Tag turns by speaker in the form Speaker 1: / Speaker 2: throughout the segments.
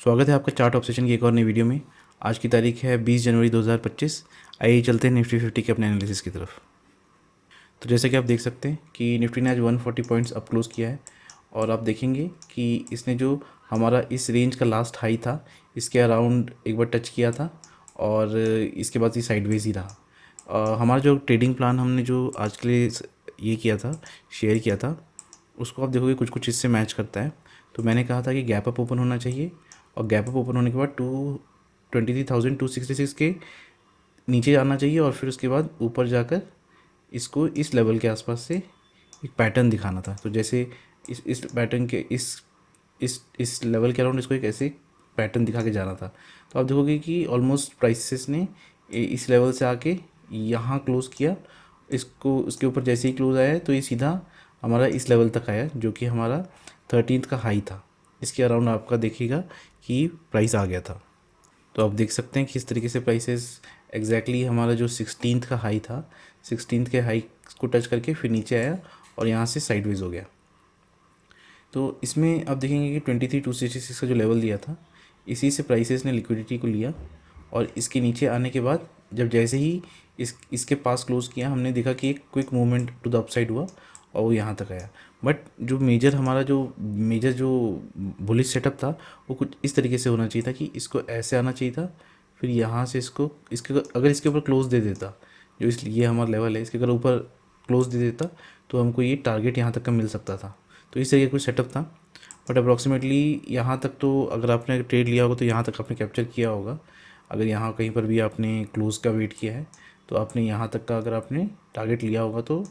Speaker 1: स्वागत है आपका चार्ट ऑब्सेशन की एक और नई वीडियो में। आज की तारीख है 20 जनवरी 2025। आइए चलते हैं निफ्टी 50 के अपने एनालिसिस की तरफ। तो जैसे कि आप देख सकते हैं कि निफ्टी ने आज 140 पॉइंट्स अप क्लोज किया है और आप देखेंगे कि इसने जो हमारा इस रेंज का लास्ट हाई था इसके अराउंड एक बार टच किया था और इसके बाद ये साइडवेज ही रहा। हमारा जो ट्रेडिंग प्लान हमने जो आज के लिए ये किया था, शेयर किया था, उसको आप देखोगे कुछ कुछ इससे मैच करता है। तो मैंने कहा था कि गैप अप ओपन होना चाहिए और गैप अप ओपन होने के बाद 23,266 के नीचे आना चाहिए और फिर उसके बाद ऊपर जाकर इसको इस लेवल के आसपास से एक पैटर्न दिखाना था। तो जैसे इस पैटर्न के इस लेवल के अराउंड इसको एक ऐसे पैटर्न दिखा के जाना था। तो आप देखोगे कि ऑलमोस्ट प्राइसेस ने इस लेवल से आके यहाँ क्लोज़ किया, इसको उसके ऊपर जैसे ही क्लोज आया तो ये सीधा हमारा इस लेवल तक आया जो कि हमारा 13th का हाई था। इसके अराउंड आपका देखिएगा कि प्राइस आ गया था। तो आप देख सकते हैं कि इस तरीके से प्राइसेस एग्जैक्टली हमारा जो 16th का हाई था, 16th के हाई को टच करके फिर नीचे आया और यहाँ से साइडवेज हो गया। तो इसमें आप देखेंगे कि 23,266 का जो लेवल दिया था इसी से प्राइसेस ने लिक्विडिटी को लिया और इसके नीचे आने के बाद जब जैसे ही इसके पास क्लोज किया हमने देखा कि एक quick movement to the upside हुआ और वो यहाँ तक आया। बट जो मेजर जो बुलिश सेटअप था वो कुछ इस तरीके से होना चाहिए था कि इसको ऐसे आना चाहिए था, फिर यहाँ से इसके अगर इसके ऊपर क्लोज दे देता, जो इसलिए हमारा लेवल है, इसके अगर ऊपर क्लोज दे देता तो हमको ये टारगेट यहाँ तक का मिल सकता था। तो इस तरीके का कुछ सेटअप था। बट अप्रॉक्सीमेटली यहाँ तक तो अगर आपने ट्रेड लिया होगा तो यहाँ तक आपने कैप्चर किया होगा। अगर यहाँ कहीं पर भी आपने क्लोज का वेट किया है तो आपने यहाँ तक का अगर आपने टारगेट लिया होगा तो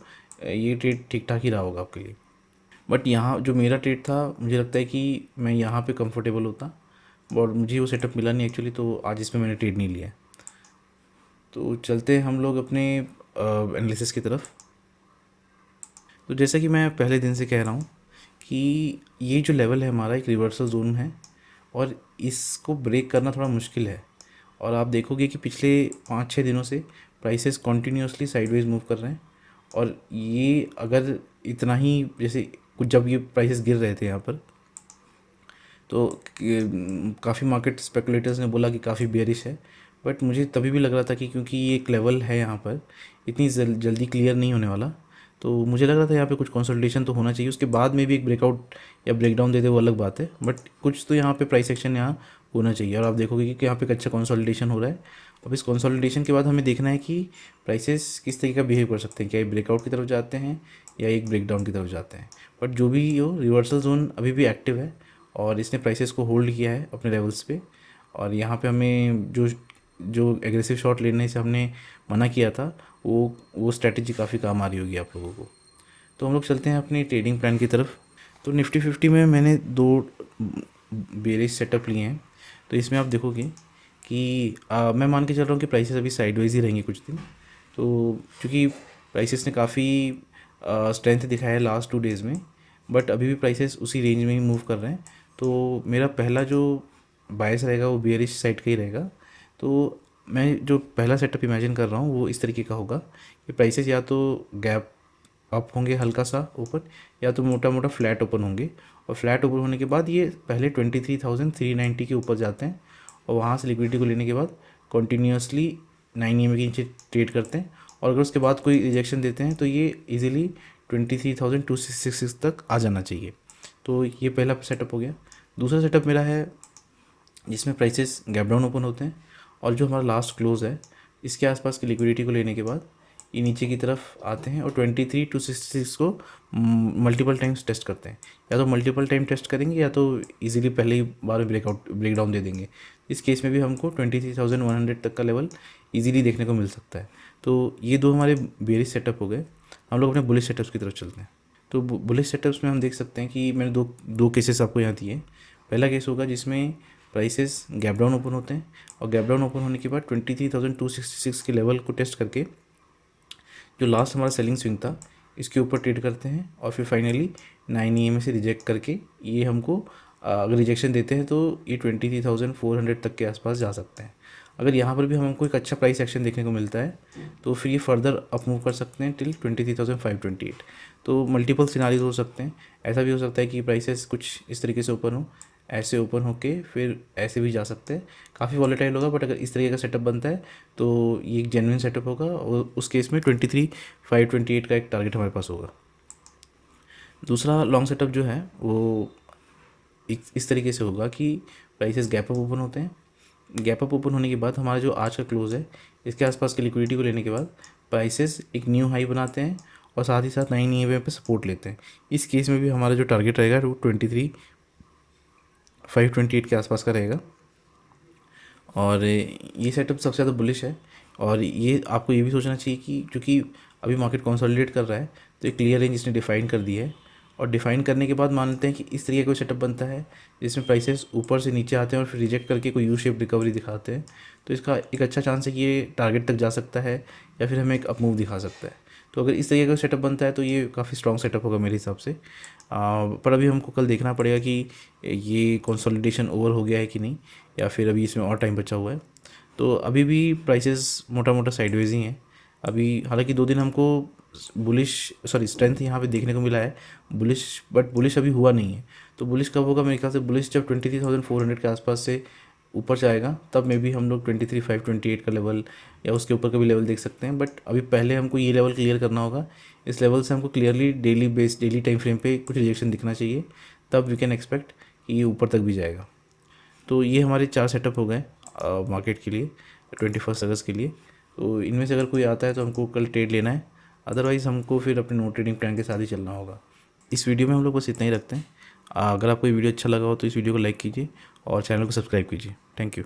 Speaker 1: ये ट्रेड ठीक ठाक ही रहा होगा आपके लिए। बट यहाँ जो मेरा ट्रेड था मुझे लगता है कि मैं यहाँ पे कंफर्टेबल होता और मुझे वो सेटअप मिला नहीं एक्चुअली, तो आज इसमें मैंने ट्रेड नहीं लिया। तो चलते हैं हम लोग अपने एनालिसिस की तरफ। तो जैसा कि मैं पहले दिन से कह रहा हूँ कि ये जो लेवल है हमारा एक रिवर्सल जोन है और इसको ब्रेक करना थोड़ा मुश्किल है। और आप देखोगे कि पिछले 5-6 दिनों से प्राइसेस कॉन्टीन्यूसली साइडवेज मूव कर रहे हैं और ये अगर इतना ही जैसे कुछ जब ये प्राइसेस गिर रहे थे यहाँ पर तो काफ़ी मार्केट स्पेकुलेटर्स ने बोला कि काफ़ी बेयरिश है। बट मुझे तभी भी लग रहा था कि क्योंकि ये एक लेवल है यहाँ पर इतनी जल्दी क्लियर नहीं होने वाला, तो मुझे लग रहा था यहाँ पे कुछ कंसोलिडेशन तो होना चाहिए, उसके बाद में भी एक ब्रेकआउट या ब्रेकडाउन दे दे वो अलग बात है। बट कुछ तो यहाँ पे प्राइस एक्शन यहाँ होना चाहिए और आप देखोगे कि यहाँ पे एक अच्छा कंसोलिडेशन हो रहा है। अब इस कंसोलिडेशन के बाद हमें देखना है कि प्राइसेस किस तरीके का बिहेव कर सकते हैं, क्या ये ब्रेकआउट की तरफ जाते हैं या एक ब्रेकडाउन की तरफ जाते हैं। बट जो भी हो, रिवर्सल जोन अभी भी एक्टिव है और इसने प्राइसेस को होल्ड किया है अपने लेवल्स पे। और यहाँ पे हमें जो जो एग्रेसिव शॉट लेने से हमने मना किया था वो स्ट्रैटेजी काफ़ी काम आ रही होगी आप लोगों को। तो हम लोग चलते हैं अपनी ट्रेडिंग प्लान की तरफ। तो निफ्टी 50 में मैंने 2 बेरिश सेटअप लिए हैं। तो इसमें आप देखोगे कि मैं मान के चल रहा हूँ कि प्राइसेस अभी साइडवेज ही रहेंगी कुछ दिन। तो क्योंकि प्राइसेस ने काफ़ी स्ट्रेंथ दिखाया है लास्ट 2 डेज़ में, बट अभी भी प्राइसेस उसी रेंज में ही मूव कर रहे हैं। तो मेरा पहला जो बायस रहेगा वो बेयरिश साइड का ही रहेगा। तो मैं जो पहला सेटअप इमेजिन कर रहा हूँ वो इस तरीके का होगा कि प्राइसेस या तो गैप अप होंगे हल्का सा ऊपर या तो मोटा मोटा फ्लैट ओपन होंगे और फ्लैट ओपन होने के बाद ये पहले 23,390 के ऊपर जाते हैं और वहाँ से लिक्विडिटी को लेने के बाद कंटिन्यूसली 9 EMA के नीचे ट्रेड करते हैं और अगर उसके बाद कोई रिजेक्शन देते हैं तो ये इजीली 23,266 तक आ जाना चाहिए। तो ये पहला सेटअप हो गया। दूसरा सेटअप मेरा है जिसमें प्राइसेस गैप डाउन ओपन होते हैं और जो हमारा लास्ट क्लोज है इसके आसपास की लिक्विडिटी को लेने के बाद ये नीचे की तरफ आते हैं और 23,266 को मल्टीपल टाइम्स टेस्ट करते हैं। या तो मल्टीपल टाइम टेस्ट करेंगे या तो इजीली पहले ही बार ब्रेकडाउन दे देंगे। इस केस में भी हमको 23,100 तक का लेवल इजीली देखने को मिल सकता है। तो ये 2 हमारे बेरिश सेटअप हो गए। हम लोग अपने बुलिश सेटअप्स की तरफ चलते हैं। तो बुलिश सेटअप्स में हम देख सकते हैं कि मैंने दो केसेस आपको यहाँ दिए। पहला केस होगा जिसमें प्राइसेस गैप डाउन ओपन होते हैं और गैप डाउन ओपन होने के बाद 23,266 के लेवल को टेस्ट करके जो लास्ट हमारा सेलिंग स्विंग था इसके ऊपर ट्रेड करते हैं और फिर फाइनली 9 EMA से रिजेक्ट करके ये हमको अगर रिजेक्शन देते हैं तो ये 23,400 तक के आसपास जा सकते हैं। अगर यहाँ पर भी हमको एक अच्छा प्राइस एक्शन देखने को मिलता है तो फिर ये फर्दर अप मूव कर सकते हैं टिल 23,528। तो मल्टीपल सिनारीज हो सकते हैं। ऐसा भी हो सकता है कि प्राइसेस कुछ इस तरीके से ओपन हो, ऐसे ओपन होके फिर ऐसे भी जा सकते हैं। काफ़ी वॉलेटाइल होगा, बट अगर इस तरीके का सेटअप बनता है तो ये एक जेन्युइन सेटअप होगा, और उस केस में 23,528 का एक टारगेट हमारे पास होगा। दूसरा लॉन्ग सेटअप जो है वो इस तरीके से होगा कि प्राइसेस गैप अप ओपन होते हैं। गैप अप ओपन होने के बाद हमारा जो आज का क्लोज है, इसके आसपास की लिक्विडिटी को लेने के बाद प्राइसेस एक न्यू हाई बनाते हैं और साथ ही साथ नई ईएमए पे सपोर्ट लेते हैं। इस केस में भी हमारा जो टारगेट रहेगा वो 23,528 के आसपास का रहेगा। और ये सेटअप सबसे ज़्यादा बुलिश है। और ये आपको ये भी सोचना चाहिए कि क्योंकि अभी मार्केट कंसोलिडेट कर रहा है, तो एक क्लियर रेंज इसने डिफाइन कर दी है। और डिफाइन करने के बाद मानते हैं कि इस तरीके का कोई सेटअप बनता है जिसमें प्राइसेस ऊपर से नीचे आते हैं और फिर रिजेक्ट करके कोई यू शेप रिकवरी दिखाते हैं, तो इसका एक अच्छा चांस है कि ये टारगेट तक जा सकता है या फिर हमें एक अप मूव दिखा सकता है। तो अगर इस तरीके का सेटअप बनता है तो ये काफ़ी स्ट्रॉन्ग सेटअप होगा मेरे हिसाब से। पर अभी हमको कल देखना पड़ेगा कि ये कंसोलिडेशन ओवर हो गया है कि नहीं, या फिर अभी इसमें और टाइम बचा हुआ है। तो अभी भी प्राइसेस मोटा मोटा साइडवेज ही हैं अभी। हालांकि 2 दिन हमको बुलिश स्ट्रेंथ यहाँ पे देखने को मिला है बुलिश, बट बुलिश अभी हुआ नहीं है। तो बुलिश कब होगा? मेरे ख्याल से बुलिश जब 23,400 के आसपास से ऊपर जाएगा, तब मे बी हम लोग 23,528 का लेवल या उसके ऊपर का भी लेवल देख सकते हैं। बट अभी पहले हमको ये लेवल क्लियर करना होगा। इस लेवल से हमको क्लियरली डेली टाइम फ्रेम पे कुछ रिजेक्शन दिखना चाहिए, तब वी कैन एक्सपेक्ट कि ये ऊपर तक भी जाएगा। तो ये हमारे 4 सेटअप हो गए मार्केट के लिए 21 अगस्त के लिए। तो इनमें से अगर कोई आता है तो हमको कल ट्रेड लेना है, अदरवाइज़ हमको फिर अपने नो ट्रेडिंग प्लान के साथ ही चलना होगा। इस वीडियो में हम लोग बस इतना ही रखते हैं। अगर आपको ये वीडियो अच्छा लगा हो तो इस वीडियो को लाइक कीजिए और चैनल को सब्सक्राइब कीजिए। Thank you.